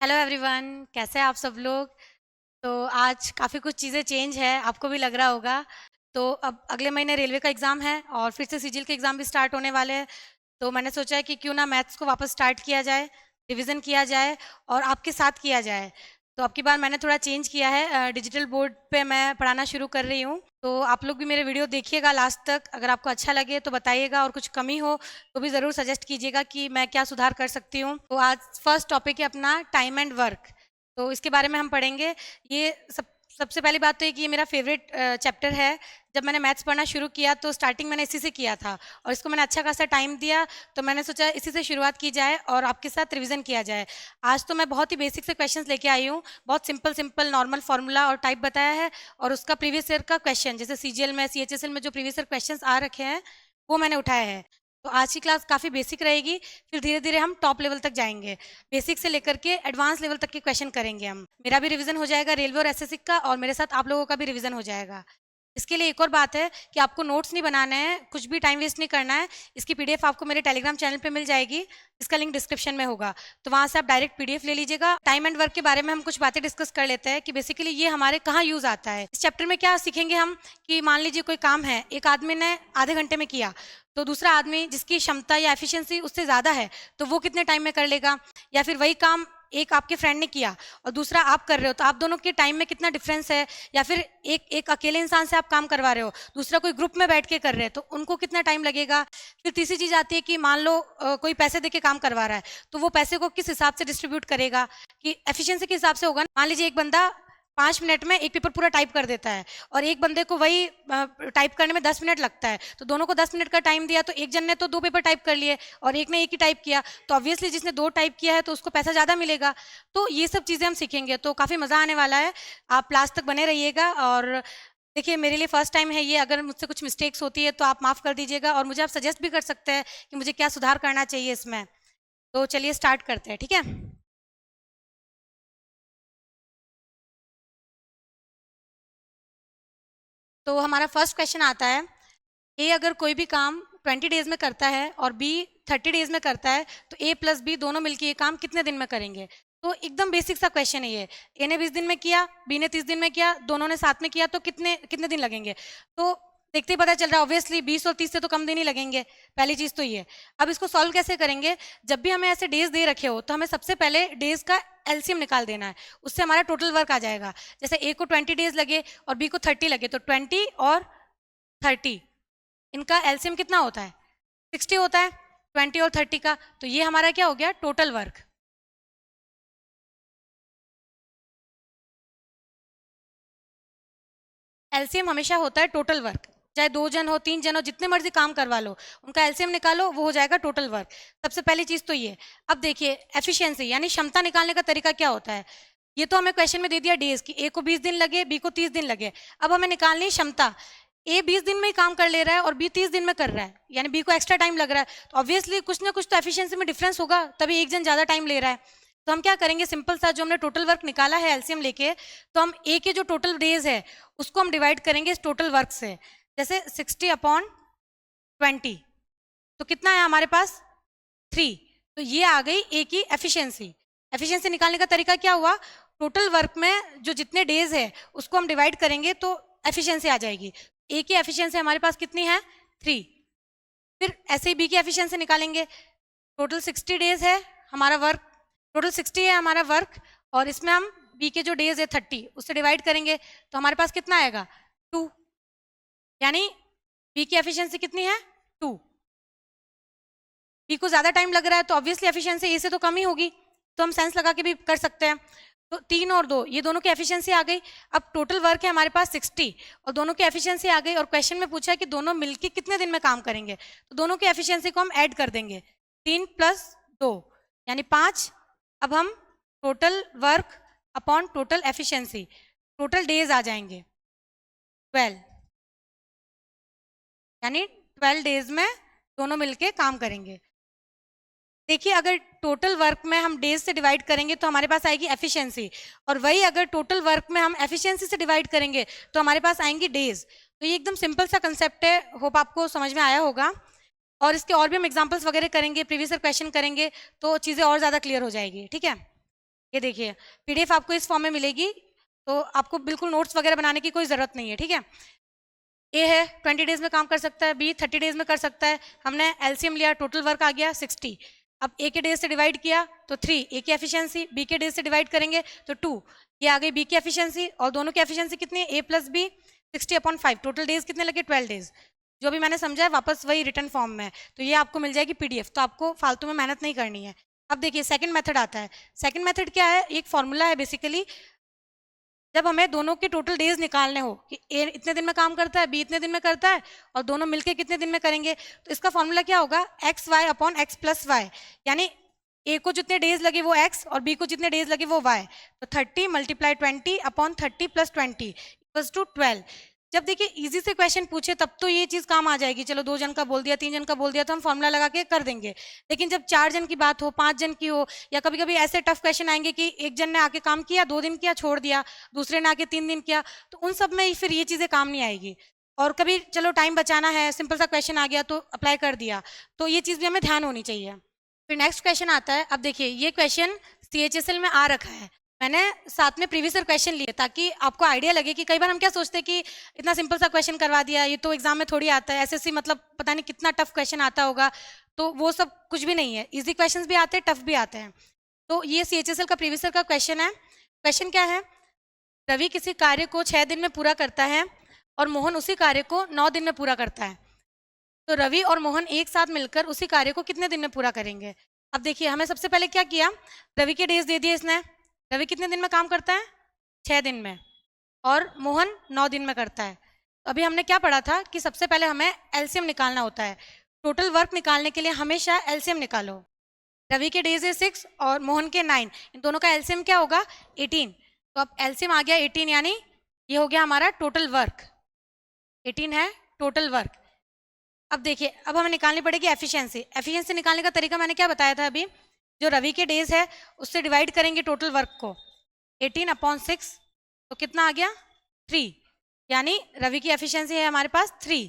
Hello everyone, कैसे हैं आप सब लोग। तो आज काफ़ी कुछ चीज़ें चेंज है, आपको भी लग रहा होगा। तो अब अगले महीने रेलवे का एग्ज़ाम है और फिर से सीजीएल के एग्ज़ाम भी स्टार्ट होने वाले हैं। तो मैंने सोचा है कि क्यों ना मैथ्स को वापस स्टार्ट किया जाए, रिवीजन किया जाए और आपके साथ किया जाए। तो अब की बार मैंने थोड़ा चेंज किया है, डिजिटल बोर्ड पे मैं पढ़ाना शुरू कर रही हूँ। तो आप लोग भी मेरे वीडियो देखिएगा लास्ट तक। अगर आपको अच्छा लगे तो बताइएगा और कुछ कमी हो तो भी ज़रूर सजेस्ट कीजिएगा कि मैं क्या सुधार कर सकती हूँ। तो आज फर्स्ट टॉपिक है अपना टाइम एंड वर्क। तो इसके बारे में हम पढ़ेंगे। ये सबसे पहली बात तो ये कि ये मेरा फेवरेट चैप्टर है। जब मैंने मैथ्स पढ़ना शुरू किया तो स्टार्टिंग मैंने इसी से किया था और इसको मैंने अच्छा खासा टाइम दिया। तो मैंने सोचा इसी से शुरुआत की जाए और आपके साथ रिवीजन किया जाए। आज तो मैं बहुत ही बेसिक से क्वेश्चंस लेके आई हूँ। बहुत सिंपल सिंपल नॉर्मल फार्मूला और टाइप बताया है और उसका प्रीवियस ईयर का क्वेश्चन, जैसे सीजीएल में सीएचएसएल में जो प्रीवियस ईयर क्वेश्चन आ रखे हैं वो मैंने उठाया है। तो आज की क्लास काफ़ी बेसिक रहेगी, फिर धीरे धीरे हम टॉप लेवल तक जाएंगे। बेसिक से लेकर के एडवांस लेवल तक के क्वेश्चन करेंगे हम। मेरा भी रिवीजन हो जाएगा रेलवे और एसएससी का, और मेरे साथ आप लोगों का भी रिवीजन हो जाएगा। इसके लिए एक और बात है कि आपको नोट्स नहीं बनाने हैं, कुछ भी टाइम वेस्ट नहीं करना है। इसकी पीडीएफ आपको मेरे टेलीग्राम चैनल पे मिल जाएगी, इसका लिंक डिस्क्रिप्शन में होगा। तो वहां से आप डायरेक्ट पीडीएफ ले लीजिएगा। टाइम एंड वर्क के बारे में हम कुछ बातें डिस्कस कर लेते हैं कि बेसिकली ये हमारे कहाँ यूज आता है। इस चैप्टर में क्या सीखेंगे हम कि मान लीजिए कोई काम है, एक आदमी ने आधे घंटे में किया, तो दूसरा आदमी जिसकी क्षमता या एफिशिएंसी उससे ज़्यादा है तो वो कितने टाइम में कर लेगा। या फिर वही काम एक आपके फ्रेंड ने किया और दूसरा आप कर रहे हो, तो आप दोनों के टाइम में कितना डिफरेंस है। या फिर एक एक अकेले इंसान से आप काम करवा रहे हो, दूसरा कोई ग्रुप में बैठ के कर रहे हैं, तो उनको कितना टाइम लगेगा। फिर तीसरी चीज़ आती है कि मान लो कोई पैसे दे के काम करवा रहा है, तो वो पैसे को किस हिसाब से डिस्ट्रीब्यूट करेगा, कि एफिशिएंसी के हिसाब से होगा। मान लीजिए एक बंदा 5 मिनट में एक पेपर पूरा टाइप कर देता है और एक बंदे को वही टाइप करने में 10 मिनट लगता है, तो दोनों को 10 मिनट का टाइम दिया, तो एक जन ने तो 2 पेपर टाइप कर लिए और एक ने एक ही टाइप किया, तो ऑब्वियसली जिसने 2 टाइप किया है तो उसको पैसा ज़्यादा मिलेगा। तो ये सब चीज़ें हम सीखेंगे, तो काफ़ी मज़ा आने वाला है। आप लास्ट तक बने रहिएगा। और देखिए, मेरे लिए फर्स्ट टाइम है ये, अगर मुझसे कुछ मिस्टेक्स होती है तो आप माफ़ कर दीजिएगा और मुझे आप सजेस्ट भी कर सकते हैं कि मुझे क्या सुधार करना चाहिए इसमें। तो चलिए स्टार्ट करते हैं, ठीक है। तो हमारा फर्स्ट क्वेश्चन आता है, ए अगर कोई भी काम 20 डेज में करता है और बी 30 डेज में करता है, तो ए प्लस बी दोनों मिलकर ये काम कितने दिन में करेंगे। तो एकदम बेसिक सा क्वेश्चन है ये। ए ने 20 दिन में किया, बी ने 30 दिन में किया, दोनों ने साथ में किया, तो कितने कितने दिन लगेंगे। तो देखते ही पता चल रहा है ऑब्वियसली 20 और 30 से तो कम दिन ही लगेंगे। पहली चीज तो ये। अब इसको सॉल्व कैसे करेंगे। जब भी हमें ऐसे डेज दे रखे हो तो हमें सबसे पहले डेज का एलसीएम निकाल देना है, उससे हमारा टोटल वर्क आ जाएगा। जैसे ए को 20 डेज लगे और बी को 30 लगे, तो 20 और 30, इनका एलसीएम कितना होता है, 60 होता है, 20 और 30 का। तो ये हमारा क्या हो गया, टोटल वर्क। एलसीएम हमेशा होता है टोटल वर्क, चाहे 2 जन हो 3 जन हो, जितने मर्जी काम करवा लो, उनका एलसीएम निकालो, वो हो जाएगा टोटल वर्क। सबसे पहली चीज तो ये। अब देखिए, एफिशिएंसी यानी क्षमता निकालने का तरीका क्या होता है। ये तो हमें क्वेश्चन में दे दिया डेज की, ए को 20 दिन लगे, बी को 30 दिन लगे। अब हमें निकालनी है क्षमता। ए 20 दिन में ही काम कर ले रहा है और बी 30 दिन में कर रहा है, यानी बी को एक्स्ट्रा टाइम लग रहा है, तो ऑब्वियसली कुछ ना कुछ तो एफिशिएंसी में डिफरेंस होगा, तभी एक जन ज्यादा टाइम ले रहा है। तो हम क्या करेंगे, सिंपल सा, जो हमने टोटल वर्क निकाला है एलसीएम लेके, तो हम ए के जो टोटल डेज है उसको हम डिवाइड करेंगे इस टोटल वर्क से। जैसे 60/20, तो कितना है हमारे पास, 3। तो ये आ गई ए की एफिशिएंसी। एफिशिएंसी निकालने का तरीका क्या हुआ, टोटल वर्क में जो जितने डेज है उसको हम डिवाइड करेंगे तो एफिशिएंसी आ जाएगी। ए की एफिशिएंसी हमारे पास कितनी है, 3। फिर ऐसे ही बी की एफिशिएंसी निकालेंगे। टोटल 60 डेज है हमारा वर्क, टोटल 60 है हमारा वर्क, और इसमें हम बी के जो डेज है 30 उससे डिवाइड करेंगे, तो हमारे पास कितना आएगा, 2। यानी बी की एफिशिएंसी कितनी है, 2। बी को ज्यादा टाइम लग रहा है तो ऑब्वियसली एफिशिएंसी ए से तो कम ही होगी, तो हम सेंस लगा के भी कर सकते हैं। तो 3 और 2 ये दोनों की एफिशिएंसी आ गई। अब टोटल वर्क है हमारे पास 60 और दोनों की एफिशिएंसी आ गई, और क्वेश्चन में पूछा है कि दोनों मिलके कितने दिन में काम करेंगे, तो दोनों की एफिशिएंसी को हम ऐड कर देंगे, 3 + 2 यानी 5। अब हम total work upon total efficiency, total days आ जाएंगे 12, यानी 12 डेज में दोनों मिलके काम करेंगे। देखिए, अगर टोटल वर्क में हम डेज से डिवाइड करेंगे तो हमारे पास आएगी एफिशिएंसी, और वही अगर टोटल वर्क में हम एफिशिएंसी से डिवाइड करेंगे तो हमारे पास आएंगी डेज। तो ये एकदम सिंपल सा कंसेप्ट है, होप आपको समझ में आया होगा। और इसके और भी हम एग्जांपल्स वगैरह करेंगे, प्रीवियस क्वेश्चन करेंगे, तो चीज़ें और ज़्यादा क्लियर हो जाएगी, ठीक है। ये देखिए पीडीएफ आपको इस फॉर्म में मिलेगी, तो आपको बिल्कुल नोट्स वगैरह बनाने की कोई ज़रूरत नहीं है, ठीक है। ए है 20 डेज में काम कर सकता है, बी 30 डेज में कर सकता है। हमने एलसीएम लिया, टोटल वर्क आ गया 60। अब ए के डेज से डिवाइड किया तो 3, ए की एफिशिएंसी, बी के डेज से डिवाइड करेंगे तो 2, ये आ गई बी की एफिशिएंसी, और दोनों की एफिशिएंसी कितनी है, ए प्लस बी, 60/5। टोटल डेज कितने लगे, 12 डेज। जो भी मैंने समझा है वापस वही रिटर्न फॉर्म में है, तो ये आपको मिल जाएगी पीडीएफ, तो आपको फालतू में मेहनत नहीं करनी है। अब देखिए सेकंड मेथड आता है। सेकंड मेथड क्या है, एक फॉर्मूला है बेसिकली, जब हमें दोनों के टोटल डेज निकालने हो कि ए इतने दिन में काम करता है, बी इतने दिन में करता है, और दोनों मिलके कितने दिन में करेंगे, तो इसका फॉर्मूला क्या होगा, x y upon x plus y, यानी ए को जितने डेज लगे वो एक्स और बी को जितने डेज लगे वो वाई। तो 30 multiply 20 upon 30 plus 20 equals to 12। जब देखिए इजी से क्वेश्चन पूछे तब तो ये चीज काम आ जाएगी, चलो 2 जन का बोल दिया, 3 जन का बोल दिया तो हम फॉर्मूला लगा के कर देंगे। लेकिन जब 4 जन की बात हो, 5 जन की हो, या कभी कभी ऐसे टफ क्वेश्चन आएंगे कि एक जन ने आके काम किया, 2 दिन किया छोड़ दिया, दूसरे ने आके 3 दिन किया, तो उन सब में फिर ये चीजें काम नहीं आएगी। और कभी चलो टाइम बचाना है, सिंपल सा क्वेश्चन आ गया तो अप्लाई कर दिया, तो ये चीज भी हमें ध्यान होनी चाहिए। फिर नेक्स्ट क्वेश्चन आता है। अब देखिए ये क्वेश्चन सीएचएसएल में आ रखा है, मैंने साथ में प्रीवियस ईयर क्वेश्चन लिए ताकि आपको आइडिया लगे कि कई बार हम क्या सोचते हैं कि इतना सिंपल सा क्वेश्चन करवा दिया, ये तो एग्जाम में थोड़ी आता है, एसएससी मतलब पता नहीं कितना टफ क्वेश्चन आता होगा, तो वो सब कुछ भी नहीं है, इजी क्वेश्चंस भी आते हैं, टफ भी आते हैं। तो ये सीएचएसएल का प्रीवियस ईयर का क्वेश्चन है। क्वेश्चन क्या है, रवि किसी कार्य को 6 दिन में पूरा करता है और मोहन उसी कार्य को 9 दिन में पूरा करता है, तो रवि और मोहन एक साथ मिलकर उसी कार्य को कितने दिन में पूरा करेंगे। अब देखिए हमें सबसे पहले क्या किया, रवि के डेज दे दिए इसने, रवि कितने दिन में काम करता है, 6 दिन में, और मोहन 9 दिन में करता है। तो अभी हमने क्या पढ़ा था कि सबसे पहले हमें एलसीएम निकालना होता है। टोटल वर्क निकालने के लिए हमेशा एलसीएम निकालो। रवि के डेज है 6 और मोहन के 9, इन दोनों का एलसीएम क्या होगा, 18। तो अब एलसीएम आ गया 18, यानी ये हो गया हमारा टोटल वर्क, 18 है टोटल वर्क। अब देखिए अब हमें निकालनी पड़ेगी एफिशिएंसी। एफिशिएंसी निकालने का तरीका मैंने क्या बताया था अभी, जो रवि के डेज है उससे डिवाइड करेंगे टोटल वर्क को, 18/6, तो कितना आ गया 3, यानी रवि की एफिशिएंसी है हमारे पास 3।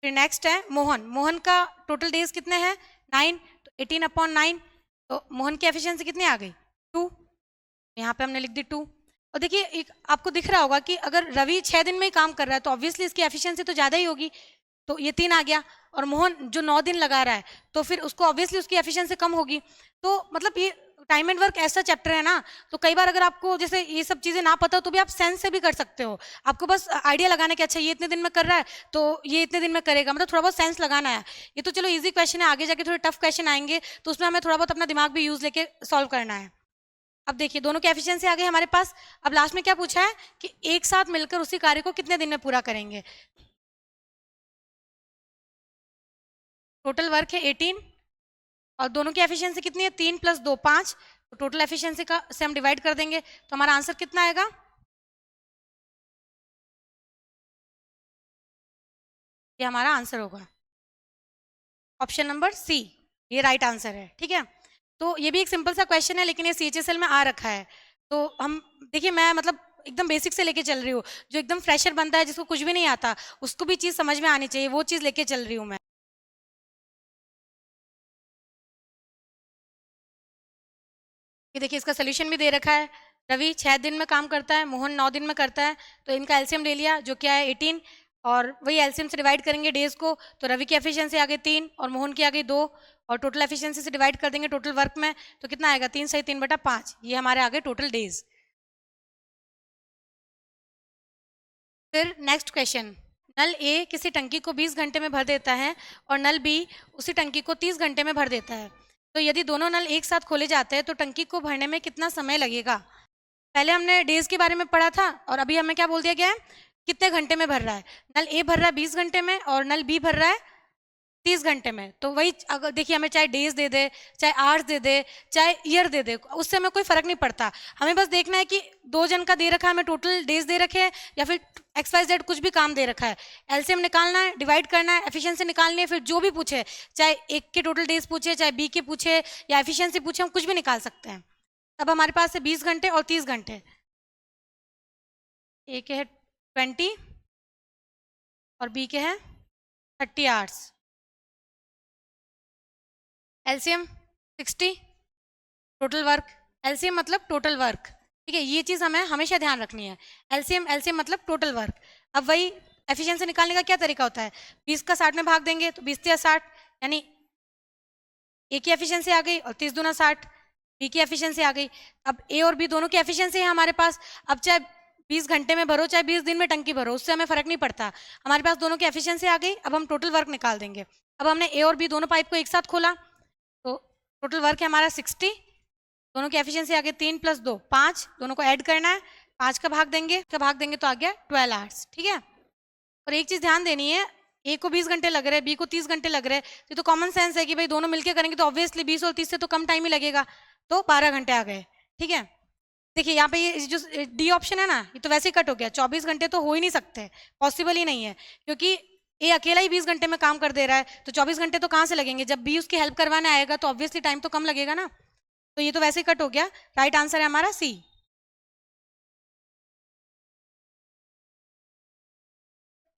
फिर नेक्स्ट है मोहन, मोहन का टोटल डेज कितने हैं 9, तो 18/9, तो मोहन की एफिशिएंसी कितनी आ गई 2, यहाँ पे हमने लिख दी 2। और देखिए एक आपको दिख रहा होगा कि अगर रवि 6 दिन में ही काम कर रहा है तो ऑब्वियसली इसकी एफिशिएंसी तो ज़्यादा ही होगी, तो ये 3 आ गया। और मोहन जो 9 दिन लगा रहा है तो फिर उसको ऑब्वियसली उसकी एफिशिएंसी कम होगी। तो मतलब ये टाइम एंड वर्क ऐसा चैप्टर है ना, तो कई बार अगर आपको जैसे ये सब चीज़ें ना पता हो तो भी आप सेंस से भी कर सकते हो, आपको बस आइडिया लगाना कि अच्छा ये इतने दिन में कर रहा है तो ये इतने दिन में करेगा, मतलब थोड़ा बहुत सेंस लगाना है। ये तो चलो इजी क्वेश्चन है, आगे जाके थोड़े टफ क्वेश्चन आएंगे तो उसमें हमें थोड़ा बहुत अपना दिमाग भी यूज लेके सॉल्व करना है। अब देखिए दोनों की एफिशिएंसी आ गई हमारे पास। अब लास्ट में क्या पूछा है कि एक साथ मिलकर उसी कार्य को कितने दिन में पूरा करेंगे। टोटल वर्क है 18 और दोनों की एफिशिएंसी कितनी है 3 + 2 5, तो टोटल एफिशिएंसी का से हम डिवाइड कर देंगे तो हमारा आंसर कितना आएगा, ये हमारा आंसर होगा ऑप्शन नंबर सी, ये राइट आंसर है। ठीक है, तो ये भी एक सिंपल सा क्वेश्चन है लेकिन ये सीएचएसएल में आ रखा है। तो हम देखिए मैं मतलब एकदम बेसिक से लेके चल रही हूँ, जो एकदम फ्रेशर बनता है जिसको कुछ भी नहीं आता उसको भी चीज़ समझ में आनी चाहिए, वो चीज़ लेके चल रही हूँ मैं। ये देखिए इसका सोल्यूशन भी दे रखा है, रवि 6 दिन में काम करता है, मोहन 9 दिन में करता है, तो इनका एलसीएम ले लिया जो क्या है 18, और वही एलसीएम से डिवाइड करेंगे डेज को, तो रवि की एफिशिएंसी आ गई 3 और मोहन की आ गई 2, और टोटल एफिशिएंसी से डिवाइड कर देंगे टोटल वर्क में, तो कितना आएगा 3 सही 3/5, ये हमारे आगे टोटल डेज। फिर नेक्स्ट क्वेश्चन, नल ए किसी टंकी को 20 घंटे में भर देता है और नल बी उसी टंकी को 30 घंटे में भर देता है, तो यदि दोनों नल एक साथ खोले जाते हैं तो टंकी को भरने में कितना समय लगेगा। पहले हमने डेज के बारे में पढ़ा था और अभी हमें क्या बोल दिया गया है, कितने घंटे में भर रहा है। नल ए भर रहा है 20 घंटे में और नल बी भर रहा है 30 घंटे में, तो वही अगर देखिए हमें चाहे डेज दे दे, चाहे आवर्स दे दे, चाहे ईयर दे दे, उससे हमें कोई फर्क नहीं पड़ता। हमें बस देखना है कि 2 जन का दे रखा है, हमें टोटल डेज दे रखे हैं या फिर XYZ कुछ भी काम दे रखा है, एलसीएम निकालना है, डिवाइड करना है, एफिशिएंसी निकालनी है, फिर जो भी पूछे, चाहे एक के टोटल डेज पूछे, चाहे बी के पूछे या एफिशिएंसी पूछे, हम कुछ भी निकाल सकते हैं। अब हमारे पास है 20 घंटे और 30 घंटे, ए के है 20 और बी के है 30 hours, LCM 60, total work LCM मतलब टोटल वर्क, ठीक है, ये चीज़ हमें हमेशा ध्यान रखनी है। एलसीएम एलसीएम मतलब टोटल वर्क। अब वही एफिशिएंसी निकालने का क्या तरीका होता है, 20 का 60 में भाग देंगे तो 20 या 60, यानी ए की एफिशिएंसी आ गई और 30 दूना 60, बी की एफिशिएंसी आ गई। अब ए और बी दोनों की एफिशिएंसी है हमारे पास। अब चाहे 20 घंटे में भरो चाहे 20 दिन में टंकी भरो, उससे हमें फर्क नहीं पड़ता, हमारे पास दोनों की एफिशिएंसी आ गई। अब हम टोटल वर्क निकाल देंगे। अब हमने ए और बी दोनों पाइप को एक साथ खोला तो टोटल वर्क है हमारा 60, दोनों की एफिशिएंसी आ गई 3 + 2 5, दोनों को ऐड करना है, 5 का भाग देंगे तो आ गया 12 आवर्स, ठीक है। और एक चीज ध्यान देनी है, ए को 20 घंटे लग रहे हैं, बी को 30 घंटे लग रहे हैं, तो कॉमन सेंस है कि भाई दोनों मिलकर करेंगे तो ऑब्वियसली 20 और 30 से तो कम टाइम ही लगेगा, तो 12 घंटे आ गए, ठीक है। देखिए यहाँ पे ये जो डी ऑप्शन है ना, ये तो वैसे ही कट हो गया, 24 घंटे तो हो ही नहीं सकते, पॉसिबल ही नहीं है, क्योंकि ए अकेला ही 20 घंटे में काम कर दे रहा है, तो 24 घंटे तो कहाँ से लगेंगे, जब बी उसकी हेल्प करवाने आएगा तो ऑब्वियसली टाइम तो कम लगेगा ना, तो ये तो वैसे ही कट हो गया। राइट आंसर है हमारा सी।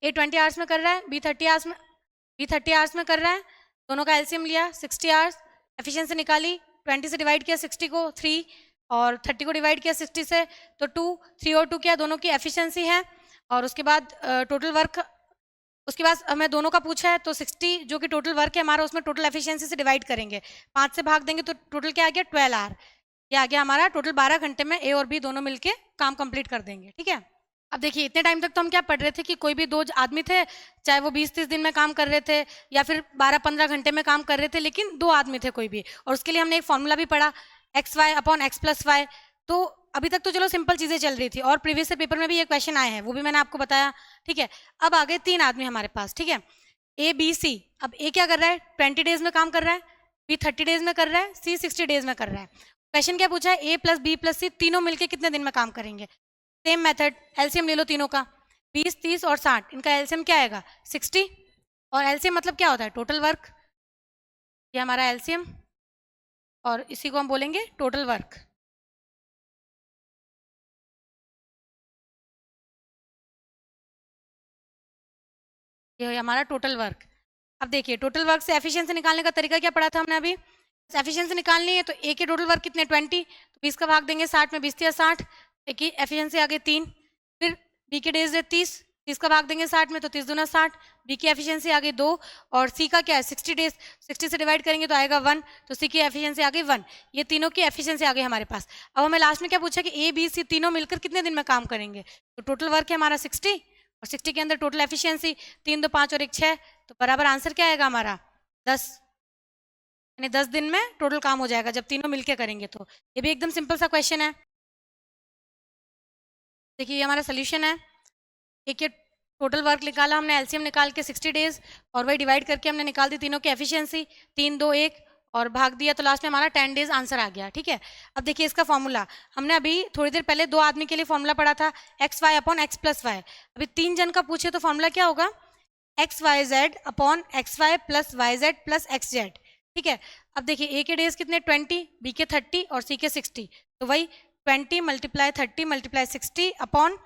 ए 20 आवर्स में कर रहा है, बी 30 आवर्स में, कर रहा है, दोनों का एलसीएम लिया 60 आवर्स, एफिशिएंसी निकाली, 20 से डिवाइड किया 60 को 3 और 30 को डिवाइड किया 60 से तो 2, 3 और 2 किया, दोनों की एफिशिएंसी है। और उसके बाद टोटल वर्क, उसके बाद हमें दोनों का पूछा है तो 60 जो कि टोटल वर्क है हमारा, उसमें टोटल एफिशिएंसी से डिवाइड करेंगे, 5 से भाग देंगे तो टोटल क्या आ गया 12 आवर, ये आ गया हमारा टोटल 12 घंटे में ए और बी दोनों मिलके काम कंप्लीट कर देंगे, ठीक है। अब देखिए इतने टाइम तक तो हम क्या पढ़ रहे थे कि कोई भी दो आदमी थे, चाहे वो 20-30 दिन में काम कर रहे थे या फिर 12-15 घंटे में काम कर रहे थे, लेकिन दो आदमी थे कोई भी, और उसके लिए हमने एक फॉर्मूला भी पढ़ा XY/X+Y। तो अभी तक तो चलो सिंपल चीजें चल रही थी, और प्रीवियस पेपर में भी ये क्वेश्चन आए हैं, वो भी मैंने आपको बताया, ठीक है। अब आ गए 3 आदमी हमारे पास, ठीक है, ABC। अब ए क्या कर रहा है, 20 डेज में काम कर रहा है, बी 30 डेज में कर रहा है, सी 60 डेज में कर रहा है। क्वेश्चन क्या पूछा है, A + B + C तीनों मिलकर कितने दिन में काम करेंगे। सेम मेथड, एलसीएम ले लो तीनों का, 20, 30 और 60, इनका एलसीएम क्या आएगा 60, और एलसीएम मतलब क्या होता है टोटल वर्क, ये हमारा एलसीएम, और इसी को हम बोलेंगे टोटल वर्क। ये हमारा टोटल वर्क। अब देखिए टोटल वर्क से एफिशिएंसी निकालने का तरीका क्या पढ़ा था हमने अभी, एफिशिएंसी निकालनी है तो ए के टोटल वर्क कितने 20, तो 20 का भाग देंगे 60 में, 20 या 60, ए की एफिशिएंसी आ गई 3, फिर बी के डेज है 30, 30 का भाग देंगे 60 में तो 30 दूना 60, बी की एफिशिएंसी आ गई 2, और सी का क्या है 60 डेज, 60 से डिवाइड करेंगे तो आएगा 1, तो सी की एफिशिएंसी आ गई 1, ये तीनों की एफिशिएंसी आ गई हमारे पास। अब हमें लास्ट में क्या पूछा कि ए बी सी तीनों मिलकर कितने दिन में काम करेंगे, तो टोटल वर्क है हमारा 60 और 60 के अंदर टोटल एफिशिएंसी 3, 2, 5 और 1, 6, तो बराबर आंसर क्या आएगा हमारा 10, यानी 10 दिन में टोटल काम हो जाएगा जब तीनों मिलके करेंगे। तो ये भी एकदम सिंपल सा क्वेश्चन है। देखिए ये हमारा सोल्यूशन है, एक ये टोटल वर्क निकाला हमने, एलसीएम निकाल के 60 डेज, और वही डिवाइड करके हमने निकाल दी तीनों की एफिशिएंसी 3, 2, 1 और भाग दिया, तो लास्ट में हमारा 10 डेज आंसर आ गया, ठीक है। अब देखिए इसका फॉर्मूला, हमने अभी थोड़ी देर पहले दो आदमी के लिए फॉर्मूला पढ़ा था XY/X+Y। अभी 3 जन का पूछे तो फॉर्मूला क्या होगा, XYZ/XY + YZ + XZ, ठीक है। अब देखिए ए के डेज कितने 20, बी के 30 और सी के 60, तो वही 20 × 30 × 60 अपॉन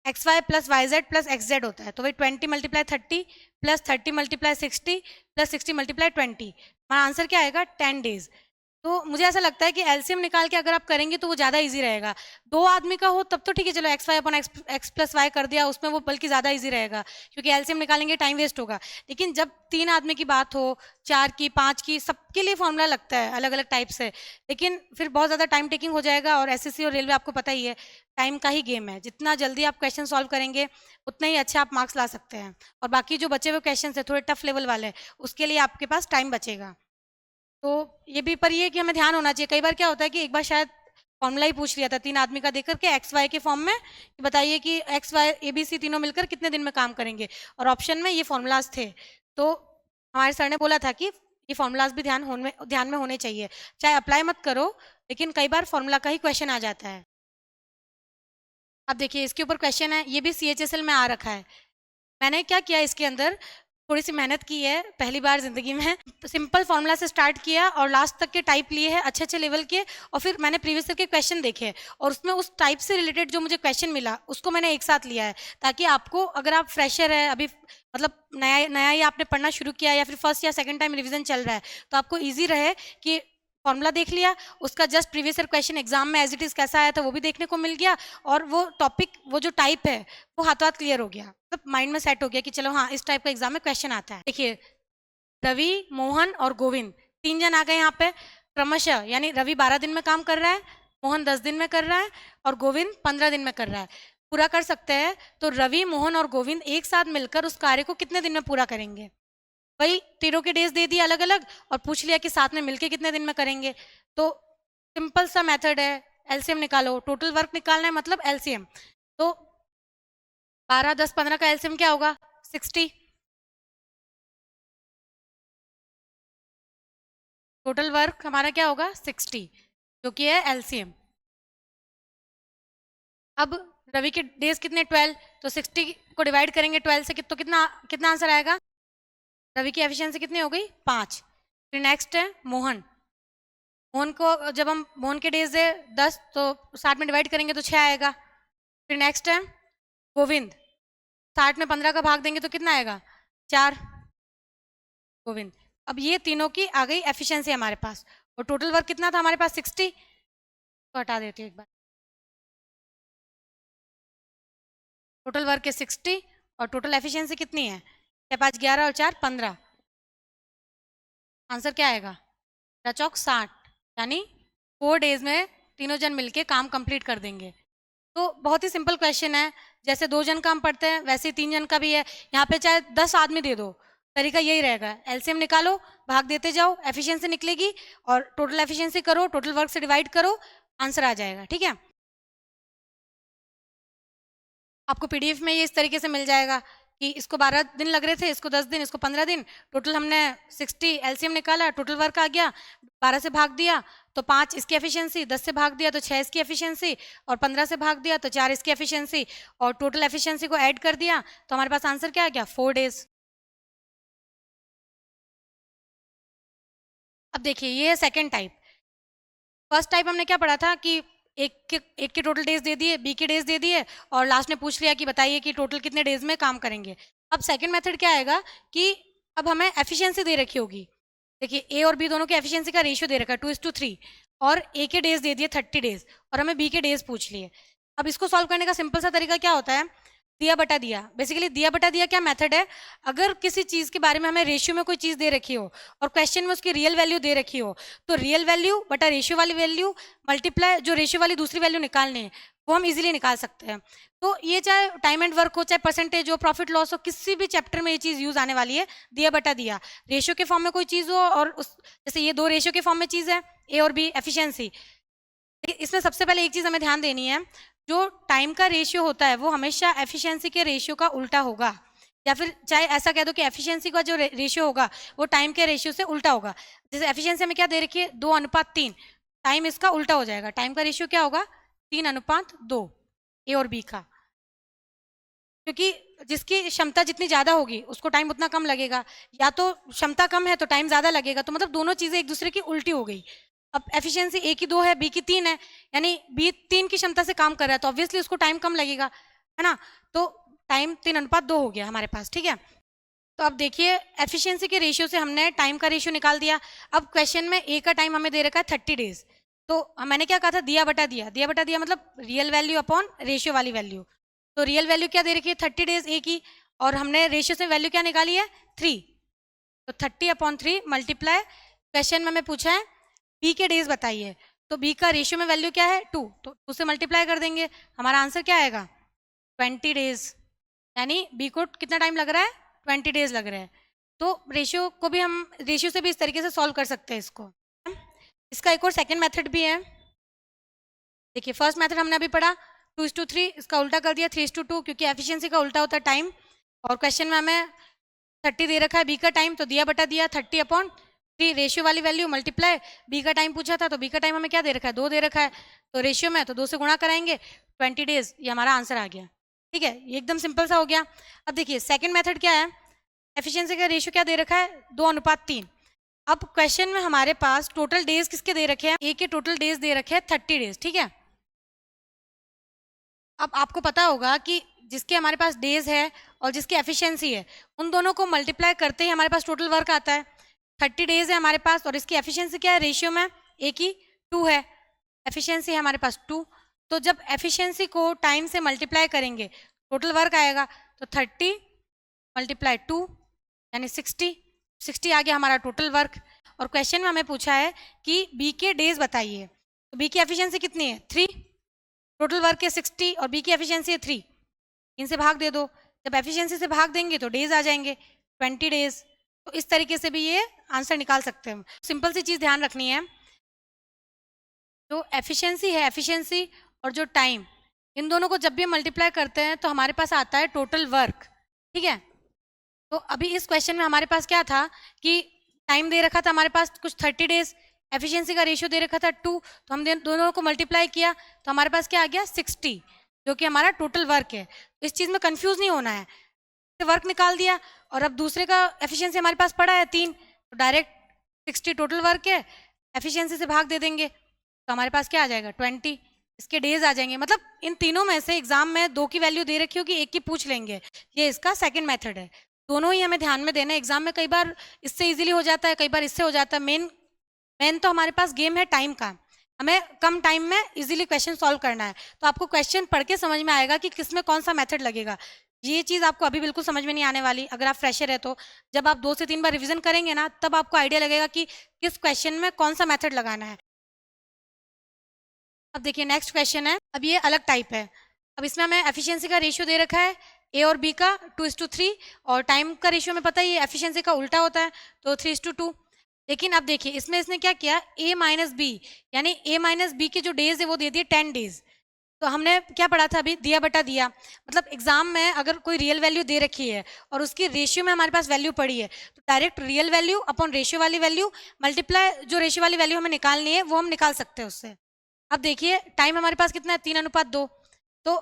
XY + YZ + XZ होता है, तो वही 20 × 30 + 30 × 60 + 60 × 20, हमारा आंसर क्या आएगा 10 डेज। तो मुझे ऐसा लगता है कि एलसीएम निकाल के अगर आप करेंगे तो वो ज़्यादा इजी रहेगा, दो आदमी का हो तब तो ठीक है, चलो XY/X+Y कर दिया उसमें, वो बल्कि ज़्यादा इजी रहेगा, क्योंकि एलसीएम निकालेंगे टाइम वेस्ट होगा। लेकिन जब 3 आदमी की बात हो, 4 की, 5 की, सबके लिए फॉर्मूला लगता है अलग अलग टाइप से, लेकिन फिर बहुत ज़्यादा टाइम टेकिंग हो जाएगा, और एसएससी और रेलवे आपको पता ही है टाइम का ही गेम है, जितना जल्दी आप क्वेश्चन सॉल्व करेंगे उतना ही अच्छा आप मार्क्स ला सकते हैं, और बाकी जो बचे हुए क्वेश्चन है थोड़े टफ लेवल वाले, उसके लिए आपके पास टाइम बचेगा। तो ये भी पर ये कि हमें ध्यान होना चाहिए, कई बार क्या होता है कि एक बार शायद फॉर्मूला ही पूछ लिया था 3 आदमी का देकर के XY के फॉर्म में, कि बताइए कि XY ABC तीनों मिलकर कितने दिन में काम करेंगे, और ऑप्शन में ये फॉर्मूलाज थे, तो हमारे सर ने बोला था कि ये फॉर्मूलाज भी ध्यान में होने चाहिए, चाहे अप्लाई मत करो लेकिन कई बार फॉर्मूला का ही क्वेश्चन आ जाता है। अब देखिए इसके ऊपर क्वेश्चन है, ये भी CHSL में आ रखा है, मैंने क्या किया इसके अंदर थोड़ी सी मेहनत की है, पहली बार जिंदगी में, तो सिंपल फॉर्मूला से स्टार्ट किया और लास्ट तक के टाइप लिए हैं अच्छे अच्छे लेवल के, और फिर मैंने प्रीवियस के क्वेश्चन देखे और उसमें उस टाइप से रिलेटेड जो मुझे क्वेश्चन मिला उसको मैंने एक साथ लिया है, ताकि आपको अगर आप फ्रेशर है अभी, मतलब नया नया ही आपने पढ़ना शुरू किया या फिर फर्स्ट या सेकंड टाइम रिवीजन चल रहा है, तो आपको ईजी रहे कि फॉर्मूला देख लिया, उसका just previous year question exam में एज इट इज कैसा आया था वो भी देखने को मिल गया, और वो टॉपिक, वो जो टाइप है वो हाथों हाथ क्लियर हो गया, मतलब माइंड में सेट हो गया कि चलो हाँ इस टाइप का एग्जाम में क्वेश्चन आता है। देखिए रवि, मोहन और गोविंद 3 जन आ गए यहाँ पे क्रमशः, यानी रवि 12 दिन में काम कर रहा है, मोहन 10 दिन में कर रहा है और गोविंद 15 दिन में कर रहा है। पूरा कर सकते हैं तो रवि, मोहन और गोविंद एक साथ मिलकर उस कार्य को कितने दिन में पूरा करेंगे? वही तीनों के डेज दे दिए अलग अलग और पूछ लिया कि साथ में मिलके कितने दिन में करेंगे। तो सिंपल सा मेथड है, एलसीएम निकालो, टोटल वर्क निकालना है मतलब एलसीएम। तो 12, 10, 15 का एलसीएम क्या होगा? 60। टोटल वर्क हमारा क्या होगा? 60, जो कि है एलसीएम। अब रवि के डेज कितने? 12, तो 60 को डिवाइड करेंगे 12 से तो कितना कितना आंसर आएगा? रवि की एफिशिएंसी कितनी हो गई? 5। फिर नेक्स्ट है मोहन। मोहन को जब हम मोहन के डेज है 10, तो 60 में डिवाइड करेंगे तो 6 आएगा। फिर नेक्स्ट है गोविंद, 60 में 15 का भाग देंगे तो कितना आएगा? 4। गोविंद, अब ये तीनों की आ गई एफिशिएंसी हमारे पास, और टोटल वर्क कितना था हमारे पास? 60। तो हटा देते हैं एक बार, टोटल वर्क है 60 और टोटल एफिशिएंसी कितनी है? 6, 5, 11 और 4, 15। आंसर क्या आएगा? चौक 60, यानी 4 डेज में तीनों जन मिलके काम कंप्लीट कर देंगे। तो बहुत ही सिंपल क्वेश्चन है, जैसे 2 जन काम पढ़ते हैं वैसे 3 जन का भी है। यहाँ पे चाहे 10 आदमी दे दो, तरीका यही रहेगा, एलसीएम निकालो, भाग देते जाओ, एफिशिएंसी निकलेगी और टोटल एफिशिएंसी करो, टोटल वर्क से डिवाइड करो, आंसर आ जाएगा। ठीक है, आपको पीडीएफ में ये इस तरीके से मिल जाएगा कि इसको 12 दिन लग रहे थे, इसको 10 दिन, इसको 15 दिन, टोटल हमने 60 एलसीएम निकाला, टोटल वर्क आ गया, 12 से भाग दिया तो 5 इसकी एफिशिएंसी, 10 से भाग दिया तो 6 इसकी एफिशिएंसी, और 15 से भाग दिया तो 4 इसकी एफिशिएंसी, और टोटल एफिशिएंसी को ऐड कर दिया तो हमारे पास आंसर क्या आ गया? 4 डेज। अब देखिए ये है सेकेंड टाइप। फर्स्ट टाइप हमने क्या पढ़ा था कि एक के टोटल डेज दे दिए, बी के डेज दे दिए, और लास्ट में पूछ लिया कि बताइए कि टोटल कितने डेज में काम करेंगे। अब सेकंड मेथड क्या आएगा कि अब हमें एफिशिएंसी दे रखी होगी। देखिए ए और बी दोनों के एफिशिएंसी का रेशियो दे रखा है 2:3, और ए के डेज दे दिए 30 डेज, और हमें बी के डेज पूछ लिए। अब इसको सॉल्व करने का सिंपल सा तरीका क्या होता है? दिया बटा दिया। बेसिकली दिया बटा दिया क्या मेथड है? अगर किसी चीज के बारे में हमें रेशियो में कोई चीज दे रखी हो और क्वेश्चन में उसकी रियल वैल्यू दे रखी हो, तो रियल वैल्यू बटा रेशियो वाली वैल्यू मल्टीप्लाई जो रेशियो वाली दूसरी वैल्यू निकालनी है वो हम इजीली निकाल सकते हैं। तो ये चाहे टाइम एंड वर्क हो, चाहे परसेंटेज हो, प्रॉफिट लॉस हो, किसी भी चैप्टर में ये चीज यूज आने वाली है। दिया बटा दिया, रेशियो के फॉर्म में कोई चीज हो, और जैसे ये 2 रेशियो के फॉर्म में चीज है, ए और बी एफिशिएंसी। इसमें सबसे पहले एक चीज हमें ध्यान देनी है, जो टाइम का रेशियो होता है वो हमेशा एफिशिएंसी के रेशियो का उल्टा होगा, या फिर चाहे ऐसा कह दो कि एफिशिएंसी का जो रेशियो होगा वो टाइम के रेशियो से उल्टा होगा। जैसे एफिशिएंसी में क्या दे रखी है? 2:3, टाइम इसका उल्टा हो जाएगा, टाइम का रेशियो क्या होगा? 3:2, ए और बी का, क्योंकि जिसकी क्षमता जितनी ज्यादा होगी उसको टाइम उतना कम लगेगा, या तो क्षमता कम है तो टाइम ज्यादा लगेगा, तो मतलब दोनों चीजें एक दूसरे की उल्टी हो गई। अब एफिशिएंसी ए की 2 है, बी की 3 है, यानी बी 3 की क्षमता से काम कर रहा है तो ऑब्वियसली उसको टाइम कम लगेगा, है ना? तो टाइम 3:2 हो गया हमारे पास। ठीक है, तो अब देखिए एफिशिएंसी के रेशियो से हमने टाइम का रेशियो निकाल दिया। अब क्वेश्चन में ए का टाइम हमें दे रखा है 30 डेज, तो मैंने क्या कहा था? दिया बटा दिया। दिया बटा दिया मतलब रियल वैल्यू अपॉन रेशियो वाली वैल्यू। तो रियल वैल्यू क्या दे रखी है? 30 डेज ए की, और हमने रेशियो से वैल्यू क्या निकाली है? 3। तो 30/3 मल्टीप्लाई, क्वेश्चन में हमें पूछा है बी के डेज बताइए, तो बी का रेशियो में वैल्यू क्या है? 2, तो 2 से मल्टीप्लाई कर देंगे, हमारा आंसर क्या आएगा? 20 डेज। यानी बी को कितना टाइम लग रहा है? 20 डेज लग रहे हैं। तो रेशियो को भी हम रेशियो से भी इस तरीके से सॉल्व कर सकते हैं इसको। इसका एक और सेकंड मेथड भी है। देखिए फर्स्ट मेथड हमने अभी पढ़ा 2:3, इसका उल्टा कर दिया 3:2, क्योंकि एफिशिएंसी का उल्टा होता है टाइम, और क्वेश्चन में हमें 30 दे रखा है बी का टाइम, तो दिया बटा दिया 30/3 रेशियो वाली वैल्यू मल्टीप्लाई, बी का टाइम पूछा था तो बी का टाइम हमें क्या दे रखा है? 2 दे रखा है, तो रेशियो में तो 2 से गुणा कराएंगे, 20 डेज, ये हमारा आंसर आ गया। ठीक है, ये एकदम सिंपल सा हो गया। अब देखिए सेकंड मेथड क्या है? एफिशिएंसी का रेशियो क्या दे रखा है? 2:3। अब क्वेश्चन में हमारे पास टोटल डेज किसके दे रखे हैं? ए के टोटल डेज दे रखे हैं 30 डेज। ठीक है, अब आपको पता होगा कि जिसके हमारे पास डेज है और जिसकी एफिशिएंसी है, उन दोनों को मल्टीप्लाई करते ही हमारे पास टोटल वर्क आता है। 30 डेज है हमारे पास और इसकी एफिशिएंसी क्या है? रेशियो में ए की 2 है, एफिशिएंसी है हमारे पास 2। तो जब एफिशिएंसी को टाइम से मल्टीप्लाई करेंगे टोटल वर्क आएगा, तो 30 मल्टीप्लाई 2 यानी 60 आ गया हमारा टोटल वर्क। और क्वेश्चन में हमें पूछा है कि बी के डेज बताइए, तो बी की एफिशिएंसी कितनी है 3, टोटल वर्क है 60 और बी की एफिशिएंसी है 3, इनसे भाग दे दो। जब एफिशिएंसी से भाग देंगे तो डेज आ जाएंगे 20 डेज। तो इस तरीके से भी ये आंसर निकाल सकते हैं। सिंपल सी चीज ध्यान रखनी है, जो एफिशिएंसी है, एफिशिएंसी और जो टाइम, इन दोनों को जब भी मल्टीप्लाई करते हैं तो हमारे पास आता है टोटल वर्क, ठीक है। तो अभी इस क्वेश्चन में हमारे पास क्या था कि टाइम दे रखा था हमारे पास कुछ 30 डेज, एफिशिएंसी का रेशियो दे रखा था 2, तो हम दोनों को मल्टीप्लाई किया तो हमारे पास क्या आ गया 60, जो कि हमारा टोटल वर्क है। इस चीज में कंफ्यूज नहीं होना है, वर्क निकाल दिया और अब दूसरे का एफिशिएंसी हमारे पास पड़ा है 3, तो डायरेक्ट 60 टोटल वर्क है, एफिशिएंसी से भाग दे देंगे तो हमारे पास क्या आ जाएगा 20, इसके डेज आ जाएंगे। मतलब इन तीनों में से एग्जाम में 2 की वैल्यू दे रखी होगी, एक की पूछ लेंगे, ये इसका सेकंड मेथड है। दोनों ही हमें ध्यान में देना है, एग्जाम में कई बार इससे इजीली हो जाता है, कई बार इससे हो जाता है। मेन तो हमारे पास गेम है टाइम का, हमें कम टाइम में इजीली क्वेश्चन सॉल्व करना है। तो आपको क्वेश्चन पढ़ के समझ में आएगा कि किसमें कौन सा मेथड लगेगा। ये चीज आपको अभी बिल्कुल समझ में नहीं आने वाली अगर आप फ्रेशर है। तो जब आप 2 से 3 बार रिवीजन करेंगे ना, तब आपको आइडिया लगेगा कि किस क्वेश्चन में कौन सा मेथड लगाना है। अब देखिए नेक्स्ट क्वेश्चन है, अब ये अलग टाइप है। अब इसमें हमें एफिशिएंसी का रेशियो दे रखा है ए और बी का 2:3, और टाइम का रेशियो में पता है ये एफिशिएंसी का उल्टा होता है, तो 3:2। लेकिन अब देखिए इसमें इसने क्या किया, ए माइनस बी, यानी ए माइनस बी के जो डेज है वो दे दिए 10 डेज। तो हमने क्या पढ़ा था अभी, दिया बटा दिया। मतलब एग्जाम में अगर कोई रियल वैल्यू दे रखी है और उसकी रेशियो में हमारे पास वैल्यू पड़ी है, तो direct real value upon ratio वाली वैल्यू मल्टीप्लाई जो रेशियो वाली वैल्यू हमें निकालनी है वो हम निकाल सकते हैं उससे। अब देखिए टाइम हमारे पास कितना है 3:2। तो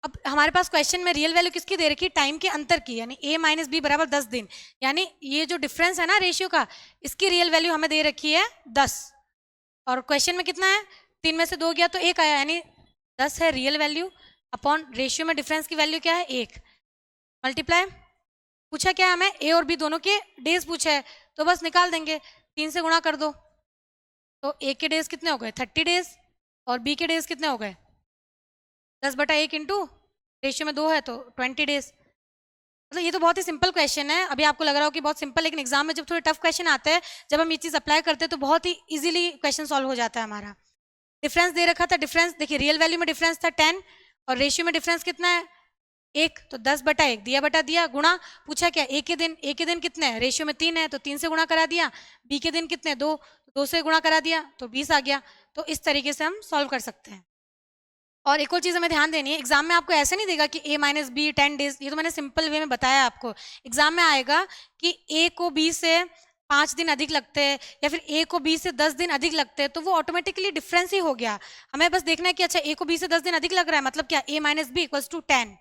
अब हमारे पास क्वेश्चन में रियल वैल्यू किसकी दे रखी है, टाइम के अंतर की, यानी a माइनस बी बराबर 10 दिन, यानी ये जो डिफरेंस है ना रेशियो का, इसकी रियल वैल्यू हमें दे रखी है 10। और क्वेश्चन में कितना है, 3 में से 2 गया तो 1 आया, यानी 10 है रियल वैल्यू अपॉन रेशियो में डिफरेंस की वैल्यू क्या है 1, मल्टीप्लाई। पूछा क्या है हमें, ए और बी दोनों के डेज पूछा है, तो बस निकाल देंगे, 3 से गुणा कर दो। तो ए के डेज कितने हो गए 30 डेज, और बी के डेज कितने हो गए 10/1 इंटू रेशियो में 2 है तो 20 डेज। मतलब ये तो बहुत ही सिंपल क्वेश्चन है। अभी आपको लग रहा हो कि बहुत सिंपल, लेकिन एग्जाम में जब थोड़े टफ क्वेश्चन आते हैं, जब हम ये चीज अप्लाई करते हैं तो बहुत ही इजीली क्वेश्चन सॉल्व हो जाता है हमारा। डिफरेंस दे रखा था, डिफरेंस देखिए रियल वैल्यू में डिफरेंस था 10 और रेशियो में डिफरेंस कितना है 1, तो 10/1 दिया बटा दिया गुणा। पूछा क्या ए के दिन कितने हैं, रेशियो में 3 है तो 3 से गुणा करा दिया, बी के दिन कितने 2, तो 2 से गुणा करा दिया तो 20 आ गया। तो इस तरीके से हम सॉल्व कर सकते हैं। और एक और चीज हमें ध्यान देनी है, एग्जाम में आपको ऐसे नहीं देगा कि a माइनस बी 10 डेज, ये तो मैंने सिंपल वे में बताया आपको। एग्जाम में आएगा कि a को b से 5 दिन अधिक लगते हैं या फिर a को b से 10 दिन अधिक लगते हैं, तो वो ऑटोमेटिकली डिफरेंस ही हो गया। हमें बस देखना है कि अच्छा a को b से 10 दिन अधिक लग रहा है, मतलब क्या a minus b equals to 10।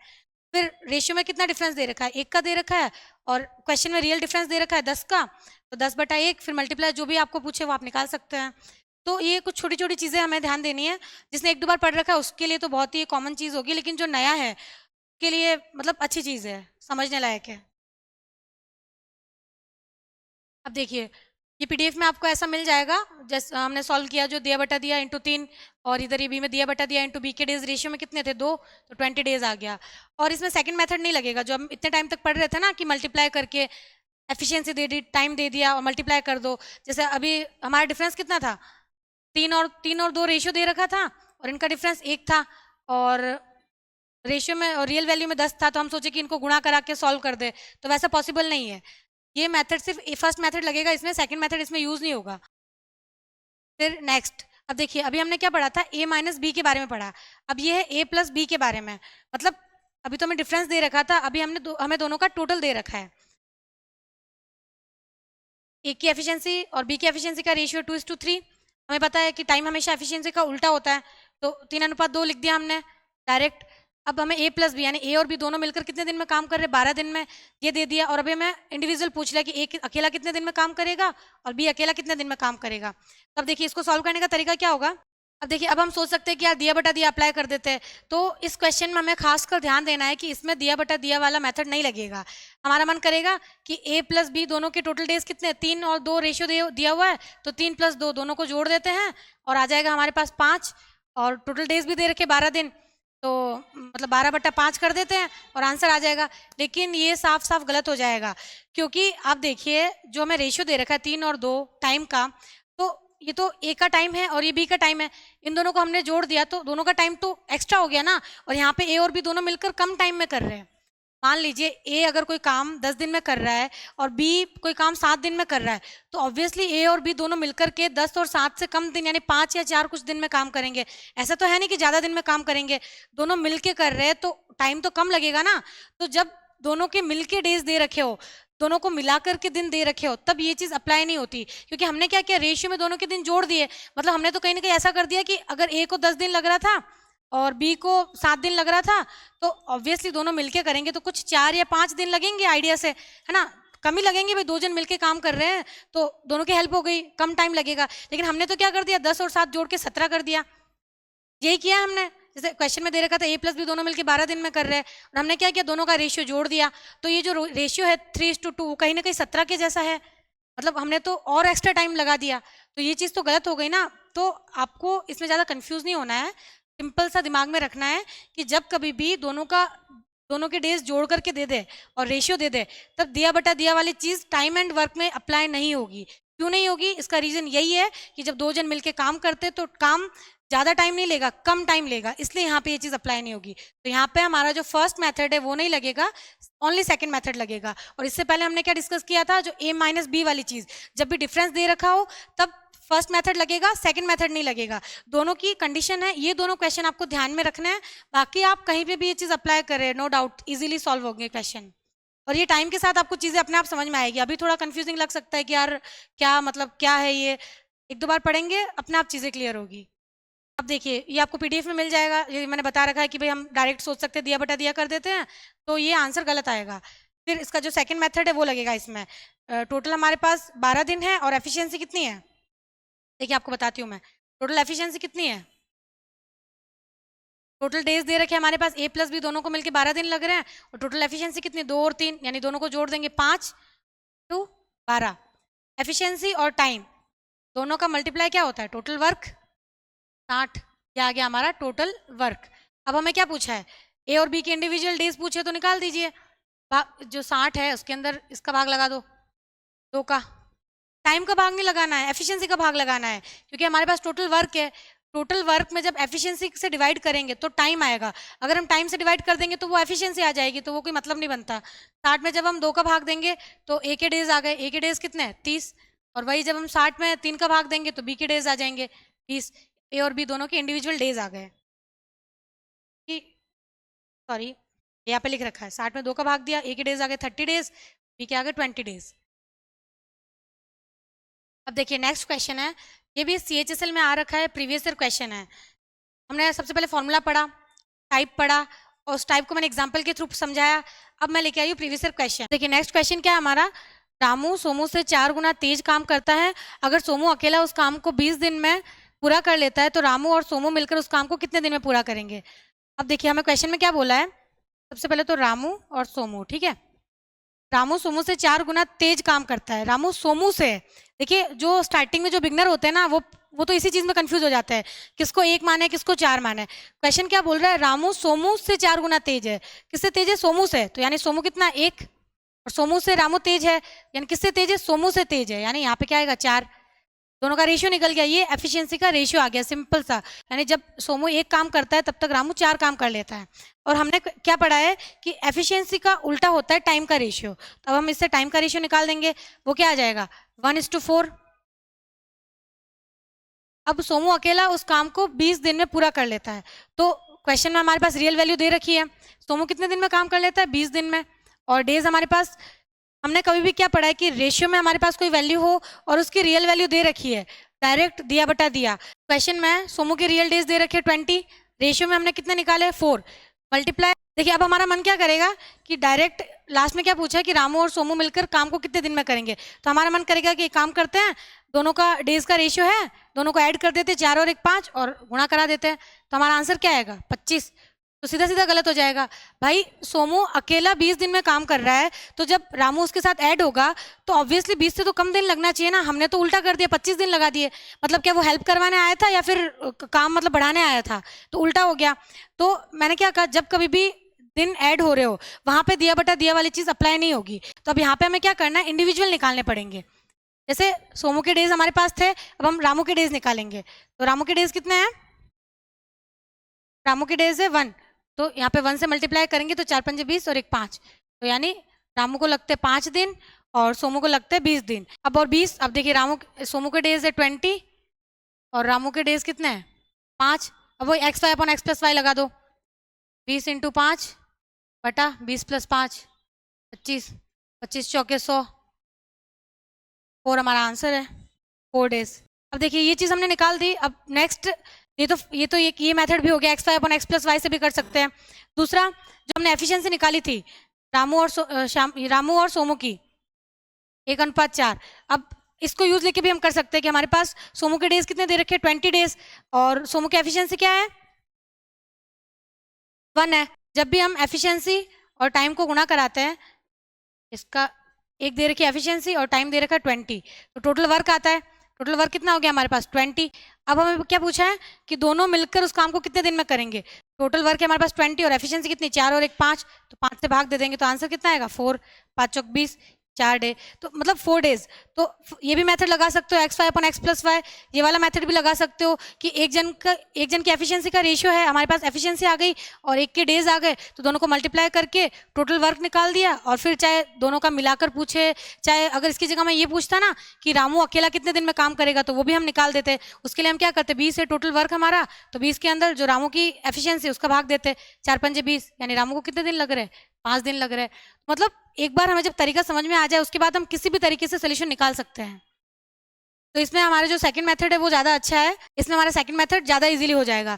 फिर रेशियो में कितना डिफरेंस दे रखा है 1 का दे रखा है, और क्वेश्चन में रियल डिफरेंस दे रखा है 10 का, तो 10/1 फिर मल्टीप्लाई जो भी आपको पूछे वो आप निकाल सकते हैं। तो ये कुछ छोटी छोटी चीजें हमें ध्यान देनी है। जिसने 1-2 बार पढ़ रखा है उसके लिए तो बहुत ही कॉमन चीज होगी, लेकिन जो नया है उसके लिए मतलब अच्छी चीज है, समझने लायक है। अब देखिए ये पीडीएफ में आपको ऐसा मिल जाएगा जैसे हमने सॉल्व किया, जो दिया बटा दिया इंटू 3, और इधर ये बी में दिया बटा दिया इंटू बी के डेज रेशियो में कितने थे 2, तो 20 डेज आ गया। और इसमें सेकंड मेथड नहीं लगेगा, जो हम इतने टाइम तक पढ़ रहे थे ना कि मल्टीप्लाई करके एफिशिएंसी दे दी, टाइम दे दिया और मल्टीप्लाई कर दो। जैसे अभी हमारा डिफरेंस कितना था 3 और 2 रेशियो दे रखा था और इनका डिफरेंस 1 था, और रेशियो में और रियल वैल्यू में 10 था, तो हम सोचे कि इनको गुणा करा के सॉल्व कर दे, तो वैसा पॉसिबल नहीं है। ये मेथड सिर्फ फर्स्ट मेथड लगेगा इसमें, सेकंड मेथड इसमें यूज नहीं होगा। फिर नेक्स्ट अब देखिए अभी हमने क्या पढ़ा था, a माइनस बी के बारे में पढ़ा, अब ये है a प्लस बी के बारे में। मतलब अभी तो हमें डिफरेंस दे रखा था, अभी हमें दोनों का टोटल दे रखा है। ए की एफिशिएंसी और बी की एफिशिएंसी का रेशियो 2:3। हमें पता है कि टाइम हमेशा एफिशिएंसी का उल्टा होता है, तो 3:2 लिख दिया हमने डायरेक्ट। अब हमें ए प्लस बी यानी ए और बी दोनों मिलकर कितने दिन में काम कर रहे हैं 12 दिन में, ये दे दिया। और अभी हमें इंडिविजुअल पूछ लिया कि ए अकेला कितने दिन में काम करेगा और बी अकेला कितने दिन में काम करेगा। तो अब देखिए इसको सॉल्व करने का तरीका क्या होगा। अब देखिए, अब हम सोच सकते हैं कि यार दिया बटा दिया अप्लाई कर देते हैं, तो इस क्वेश्चन में हमें खासकर ध्यान देना है कि इसमें दिया बटा दिया वाला मेथड नहीं लगेगा। हमारा मन करेगा कि a प्लस बी दोनों के टोटल डेज कितने हैं, 3 और 2 रेशियो दिया हुआ है, तो 3 प्लस 2 दोनों को जोड़ देते हैं और आ जाएगा हमारे पास 5, और टोटल डेज भी दे रखे 12 दिन, तो मतलब 12/5 कर देते हैं और आंसर आ जाएगा। लेकिन ये साफ साफ गलत हो जाएगा, क्योंकि आप देखिए जो हमें रेशियो दे रखा है 3 और 2 टाइम का, तो ये तो ए का टाइम है और ये बी का टाइम है, इन दोनों को हमने जोड़ दिया तो दोनों का टाइम तो एक्स्ट्रा हो गया ना, और यहाँ पे ए और बी दोनों मिलकर कम टाइम में कर रहे हैं। मान लीजिए ए अगर कोई काम 10 दिन में कर रहा है और बी कोई काम 7 दिन में कर रहा है, तो ऑब्वियसली ए और बी दोनों मिलकर के 10 और 7 से कम दिन यानी 5 या 4 कुछ दिन में काम करेंगे। ऐसा तो है नहीं कि ज़्यादा दिन में काम करेंगे, दोनों मिलके कर रहे हैं तो टाइम तो कम लगेगा ना। तो जब दोनों के मिलके डेज दे रखे हो, दोनों को मिलाकर के दिन दे रखे हो, तब ये चीज अप्लाई नहीं होती, क्योंकि हमने क्या किया, रेशियो में दोनों के दिन जोड़ दिए। मतलब हमने तो कहीं ना कहीं ऐसा कर दिया कि अगर ए को 10 दिन लग रहा था और बी को 7 दिन लग रहा था, तो ऑब्वियसली दोनों मिलके करेंगे तो कुछ 4 या 5 दिन लगेंगे आइडिया से, है ना, कम ही लगेंगे भाई, 2 जन मिलके काम कर रहे हैं तो दोनों की हेल्प हो गई, कम टाइम लगेगा। लेकिन हमने तो क्या कर दिया, 10 और 7 जोड़ के 17 कर दिया, यही किया हमने। जैसे क्वेश्चन में दे रखा था ए प्लस बी दोनों मिलकर 12 दिन में कर रहे हैं, और हमने क्या किया, दोनों का रेशियो जोड़ दिया, तो ये जो रेशियो है 3:2 कहीं ना कहीं 17 के जैसा है, मतलब हमने तो और एक्स्ट्रा टाइम लगा दिया, तो ये चीज़ तो गलत हो गई ना। तो आपको इसमें ज़्यादा कंफ्यूज नहीं होना है, सिंपल सा दिमाग में रखना है कि जब कभी भी दोनों के डेज जोड़ करके दे दे और रेशियो दे दे, तब दिया बटा दिया वाली चीज़ टाइम एंड वर्क में अप्लाई नहीं होगी। क्यों नहीं होगी, इसका रीज़न यही है कि जब 2 जन मिलके काम करते तो काम ज़्यादा टाइम नहीं लेगा, कम टाइम लेगा, इसलिए यहाँ पे ये चीज़ अप्लाई नहीं होगी। तो यहाँ पे हमारा जो फर्स्ट मेथड है वो नहीं लगेगा, ओनली सेकंड मेथड लगेगा। और इससे पहले हमने क्या डिस्कस किया था, जो a माइनस बी वाली चीज़, जब भी डिफरेंस दे रखा हो तब फर्स्ट मेथड लगेगा, सेकंड मेथड नहीं लगेगा। दोनों की कंडीशन है, ये दोनों क्वेश्चन आपको ध्यान में रखना है, बाकी आप कहीं पे भी ये चीज़ अप्लाई करें, नो डाउट इजीली सॉल्व होंगे क्वेश्चन, और ये टाइम के साथ आपको चीज़ें अपने आप समझ में आएगी। अभी थोड़ा कंफ्यूजिंग लग सकता है कि यार क्या मतलब क्या है ये, 1-2 बार पढ़ेंगे अपने आप चीज़ें क्लियर होगी। अब देखिए ये आपको पीडीएफ में मिल जाएगा, ये मैंने बता रखा है कि भाई हम डायरेक्ट सोच सकते हैं दिया बटा दिया कर देते हैं, तो ये आंसर गलत आएगा। फिर इसका जो सेकंड मेथड है वो लगेगा इसमें। टोटल हमारे पास 12 दिन है और एफिशिएंसी कितनी है, देखिए आपको बताती हूँ मैं, टोटल एफिशिएंसी कितनी है, टोटल डेज दे रखे हमारे पास, ए प्लस बी दोनों को मिलकर 12 दिन लग रहे हैं, और टोटल एफिशिएंसी कितनी, 2 और 3, यानी दोनों को जोड़ देंगे 5 टू 12। एफिशिएंसी और टाइम दोनों का मल्टीप्लाई क्या होता है, टोटल वर्क 60, ये आ गया हमारा टोटल वर्क। अब हमें क्या पूछा है, ए और बी के इंडिविजुअल डेज पूछे तो निकाल दीजिए, जो 60 है उसके अंदर इसका भाग लगा दो 2 का, टाइम का भाग नहीं लगाना है, एफिशिएंसी का भाग लगाना है, क्योंकि हमारे पास टोटल वर्क है। टोटल वर्क में जब एफिशिएंसी से डिवाइड करेंगे तो टाइम आएगा, अगर हम टाइम से डिवाइड कर देंगे तो वो एफिशिएंसी आ जाएगी, तो वो कोई मतलब नहीं बनता। 60 में जब हम 2 का भाग देंगे तो ए के डेज आ गए, ए के डेज कितने हैं 30, और वही जब हम 60 में 3 का भाग देंगे तो बी के डेज आ जाएंगे 20, ए और बी दोनों के इंडिविजुअल डेज आ गए। सॉरी यहाँ पे लिख रखा है 60 में 2 का भाग दिया, ए के डेज आ गए 30 डेज, बी के आ गए 20 डेज। अब देखिए नेक्स्ट क्वेश्चन है, ये भी CHSL में आ रखा है, प्रीवियस ईयर क्वेश्चन है। हमने सबसे पहले फॉर्मूला पढ़ा, टाइप पढ़ा, और उस टाइप को मैंने एग्जांपल के थ्रू समझाया। अब मैं लेके आई हूँ प्रीवियस ईयर क्वेश्चन। देखिए नेक्स्ट क्वेश्चन क्या है हमारा, रामू सोमू से 4 गुना तेज काम करता है, अगर सोमू अकेला उस काम को 20 दिन में पूरा कर लेता है तो रामू और सोमू मिलकर उस काम को कितने दिन में पूरा करेंगे। अब देखिए हमें क्वेश्चन में क्या बोला है, सबसे पहले तो रामू और सोमू, ठीक है, रामू सोमू से 4 गुना तेज काम करता है, रामू सोमू से, देखिए जो स्टार्टिंग में जो बिगनर होते हैं ना वो तो इसी चीज में कंफ्यूज हो जाता है, किसको 1 माने किसको 4 माने। क्वेश्चन क्या बोल रहा है, रामू सोमू से 4 गुना तेज है, किससे तेज है, सोमू से, तो यानी सोमू कितना 1, और सोमू से रामू तेज है, यानी किससे तेज है, सोमू से तेज है, यानी यहाँ पे क्या आएगा 4, दोनों का रेशियो निकल गया, ये एफिशिएंसी का रेशियो आ गया सिंपल सा, यानी जब सोमू 1 काम करता है तब तक रामू 4 काम कर लेता है। और हमने क्या पढ़ा है कि एफिशिएंसी का उल्टा होता है टाइम का रेशियो, तो अब हम इससे टाइम का रेशियो निकाल देंगे, वो क्या आ जाएगा 1:4। अब सोमू अकेला उस काम को 20 दिन में पूरा कर लेता है, तो क्वेश्चन में हमारे पास रियल वैल्यू दे रखी है, सोमू कितने दिन में काम कर लेता है 20 दिन में, और डेज हमारे पास, हमने कभी भी क्या पढ़ा है कि रेशियो में हमारे पास कोई वैल्यू हो और उसकी रियल वैल्यू दे रखी है, डायरेक्ट दिया बटा दिया। क्वेश्चन में सोमू के रियल डेज दे रखे 20, रेशियो में हमने कितने निकाले 4, मल्टीप्लाई देखिए अब हमारा मन क्या करेगा कि डायरेक्ट लास्ट में क्या पूछा है कि रामू और सोमू मिलकर काम को कितने दिन में करेंगे, तो हमारा मन करेगा कि एक काम करते हैं, दोनों का डेज का रेशियो है, दोनों को ऐड कर देते हैं, 4 और 1 5 और गुणा करा देते हैं, तो हमारा आंसर क्या आएगा 25। तो सीधा सीधा गलत हो जाएगा भाई। सोमू अकेला 20 दिन में काम कर रहा है, तो जब रामू उसके साथ ऐड होगा तो ऑब्वियसली 20 से तो कम दिन लगना चाहिए ना, हमने तो उल्टा कर दिया 25 दिन लगा दिए। मतलब क्या वो हेल्प करवाने आया था या फिर काम मतलब बढ़ाने आया था, तो उल्टा हो गया। तो मैंने क्या कहा, जब कभी भी दिन ऐड हो रहे हो वहां पे दिया बटा दिया वाली चीज अप्लाई नहीं होगी, तो अब यहाँ पे हमें क्या करना है, इंडिविजुअल निकालने पड़ेंगे। जैसे सोमू के डेज हमारे पास थे, अब हम रामू के डेज निकालेंगे। तो रामू के डेज कितने हैं, रामू के डेज है 1, तो यहाँ पे 1 से मल्टीप्लाई करेंगे तो 4 पंजे 20 और 1 5, तो यानी रामू को लगते 5 दिन और सोमू को लगते 20 दिन। अब और 20, अब देखिए सोमू के डेज है 20 और रामू के डेज कितने हैं 5। अब वो x y upon x plus y लगा दो, 20 इंटू 5 बटा 20 प्लस 5 25, 25 चौके 100, 4 हमारा आंसर है, 4 डेज। अब देखिए ये चीज़ हमने निकाल दी। अब नेक्स्ट ये मेथड भी हो गया, x y upon x plus y से भी कर सकते हैं। दूसरा जो हमने एफिशिएंसी निकाली थी रामू और सोमू की 1:4, अब इसको यूज लेके भी हम कर सकते हैं कि हमारे पास सोमू के डेज कितने दे रखे हैं 20 डेज और सोमू की एफिशिएंसी क्या है 1 है। जब भी हम एफिशिएंसी और टाइम को गुणा कराते हैं, इसका एक दे रखी एफिशिएंसी और टाइम दे रखा है 20, तो टोटल वर्क आता है। टोटल वर्क कितना हो गया हमारे पास 20। अब हमें क्या पूछा है कि दोनों मिलकर उस काम को कितने दिन में करेंगे। टोटल वर्क है हमारे पास 20 और एफिशिएंसी कितनी 4 और 1 5, तो 5 से भाग दे देंगे तो आंसर कितना आएगा 4, 5 चौक 20, 4 डे, तो मतलब 4 डेज। तो ये भी मेथड लगा सकते हो x y upon x plus y, ये वाला मेथड भी लगा सकते हो कि एक जन की एफिशिएंसी का रेशियो है, हमारे पास एफिशिएंसी आ गई और एक के डेज आ गए, तो दोनों को मल्टीप्लाई करके टोटल वर्क निकाल दिया। और फिर चाहे दोनों का मिलाकर पूछे, चाहे अगर इसकी जगह मैं ये पूछता ना कि रामू अकेला कितने दिन में काम करेगा, तो वो भी हम निकाल देते। उसके लिए हम क्या करते, 20 है टोटल वर्क हमारा, तो 20 के अंदर जो रामू की एफिशिएंसी उसका भाग देते, 4 पंजे 20, यानी रामू को कितने दिन लग रहे हैं 5 दिन लग रहे हैं। मतलब एक बार हमें जब तरीका समझ में आ जाए उसके बाद हम किसी भी तरीके से सोल्यूशन निकाल सकते हैं। तो इसमें हमारा जो सेकंड मेथड है वो ज़्यादा अच्छा है, इसमें हमारा सेकंड मेथड ज़्यादा इजीली हो जाएगा।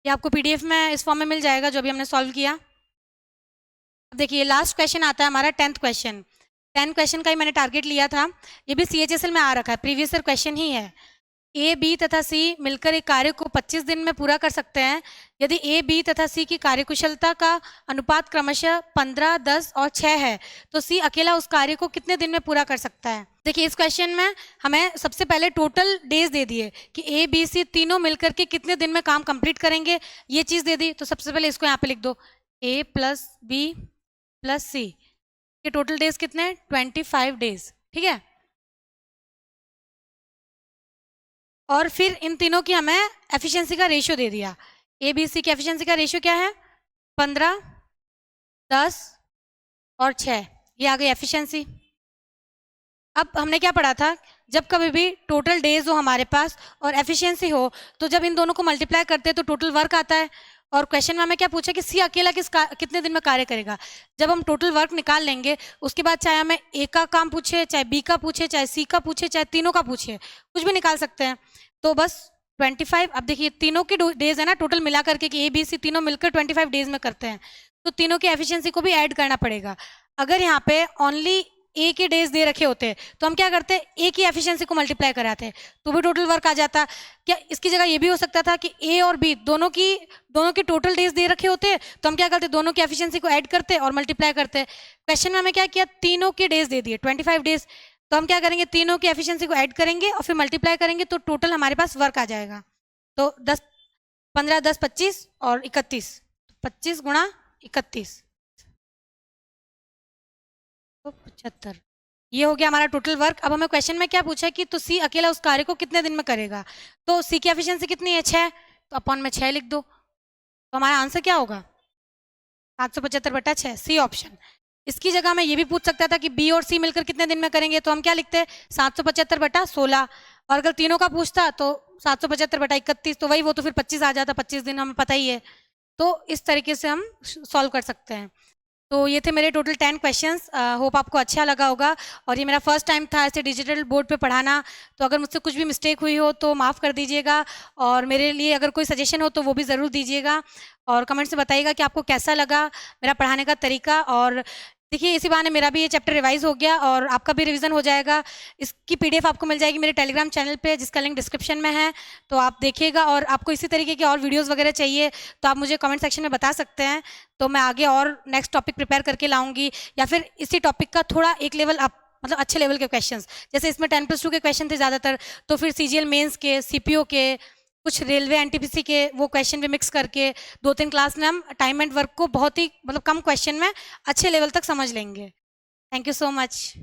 ये आपको पीडीएफ में इस फॉर्म में मिल जाएगा जो अभी हमने सॉल्व किया। अब देखिए लास्ट क्वेश्चन आता है हमारा 10th क्वेश्चन। 10 क्वेश्चन का ही मैंने टारगेट लिया था, ये भी CHSL में आ रखा है, प्रीवियस ईयर क्वेश्चन ही है। ए बी तथा सी मिलकर एक कार्य को 25 दिन में पूरा कर सकते हैं यदि ए बी तथा सी की कार्यकुशलता का अनुपात क्रमशः 15, 10 और 6 है, तो सी अकेला उस कार्य को कितने दिन में पूरा कर सकता है। देखिए इस क्वेश्चन में हमें सबसे पहले टोटल डेज दे दिए कि ए बी सी तीनों मिलकर के कितने दिन में काम कंप्लीट करेंगे, ये चीज़ दे दी। तो सबसे पहले इसको यहाँ पे लिख दो, ए प्लस बी प्लस सी के टोटल डेज कितने हैं 25 डेज, ठीक है। और फिर इन तीनों की हमें एफिशिएंसी का रेशियो दे दिया। ए बी सी की एफिशिएंसी का रेशियो क्या है 15, 10 और 6, ये आ गई एफिशिएंसी। अब हमने क्या पढ़ा था, जब कभी भी टोटल डेज हो हमारे पास और एफिशिएंसी हो, तो जब इन दोनों को मल्टीप्लाई करते हैं तो टोटल वर्क आता है। और क्वेश्चन में हमें क्या पूछा कि सी अकेला कितने दिन में कार्य करेगा। जब हम टोटल वर्क निकाल लेंगे उसके बाद चाहे हमें ए का काम पूछे, चाहे बी का पूछे, चाहे सी का पूछे, चाहे तीनों का पूछे, कुछ भी निकाल सकते हैं। तो बस 25, अब देखिए तीनों के डेज है ना टोटल मिला करके कि ए बी सी तीनों मिलकर 25 डेज में करते हैं, तो तीनों की एफिशिएंसी को भी ऐड करना पड़ेगा। अगर यहाँ पे ओनली ए के डेज दे रखे होते तो हम क्या करते, ए की एफिशिएंसी को मल्टीप्लाई कराते तो भी टोटल वर्क आ जाता। क्या इसकी जगह ये भी हो सकता था कि ए और बी दोनों के टोटल डेज दे रखे होते तो हम क्या करते, दोनों की एफिशिएंसी को ऐड करते और मल्टीप्लाई करते। क्वेश्चन में हमें क्या किया, तीनों के डेज दे दिए 25 डेज, तो हम क्या करेंगे, तीनों की एफिशिएंसी को ऐड करेंगे और फिर मल्टीप्लाई करेंगे तो टोटल हमारे पास वर्क आ जाएगा। तो 10 15 10 25 और 31, 25 गुणा 31 तो 75, ये हो गया हमारा टोटल वर्क। अब हमें क्वेश्चन में क्या पूछा है कि तो सी अकेला उस कार्य को कितने दिन में करेगा। तो सी की एफिशिएंसी कितनी है 6, तो अपॉन में 6 लिख दो, तो हमारा आंसर क्या होगा 775/6, सी ऑप्शन। इसकी जगह मैं ये भी पूछ सकता था कि बी और सी मिलकर कितने दिन में करेंगे, तो हम क्या लिखते हैं 775/16, और अगर तीनों का पूछता तो 775/31, तो वही वो तो फिर 25 आ जाता, 25 दिन हमें पता ही है। तो इस तरीके से हम सॉल्व कर सकते हैं। तो ये थे मेरे टोटल 10 क्वेश्चंस। होप आपको अच्छा लगा होगा। और ये मेरा फर्स्ट टाइम था ऐसे डिजिटल बोर्ड पे पढ़ाना, तो अगर मुझसे कुछ भी मिस्टेक हुई हो तो माफ़ कर दीजिएगा। और मेरे लिए अगर कोई सजेशन हो तो वो भी ज़रूर दीजिएगा, और कमेंट्स में बताइएगा कि आपको कैसा लगा मेरा पढ़ाने का तरीका। और देखिए, इसी बहाने मेरा भी ये चैप्टर रिवाइज हो गया और आपका भी रिवीजन हो जाएगा। इसकी पीडीएफ आपको मिल जाएगी मेरे टेलीग्राम चैनल पे, जिसका लिंक डिस्क्रिप्शन में है, तो आप देखिएगा। और आपको इसी तरीके के और वीडियोस वगैरह चाहिए तो आप मुझे कमेंट सेक्शन में बता सकते हैं, तो मैं आगे और नेक्स्ट टॉपिक प्रिपेयर करके लाऊंगी, या फिर इसी टॉपिक का थोड़ा एक लेवल अप, मतलब अच्छे लेवल के क्वेश्चंस। जैसे इसमें 10+2 के क्वेश्चन थे ज़्यादातर, तो फिर सीजीएल मेंस के, सीपीओ के, कुछ रेलवे एनटीपीसी के वो क्वेश्चन भी मिक्स करके 2-3 क्लास में हम टाइम एंड वर्क को बहुत ही मतलब कम क्वेश्चन में अच्छे लेवल तक समझ लेंगे। Thank you so much.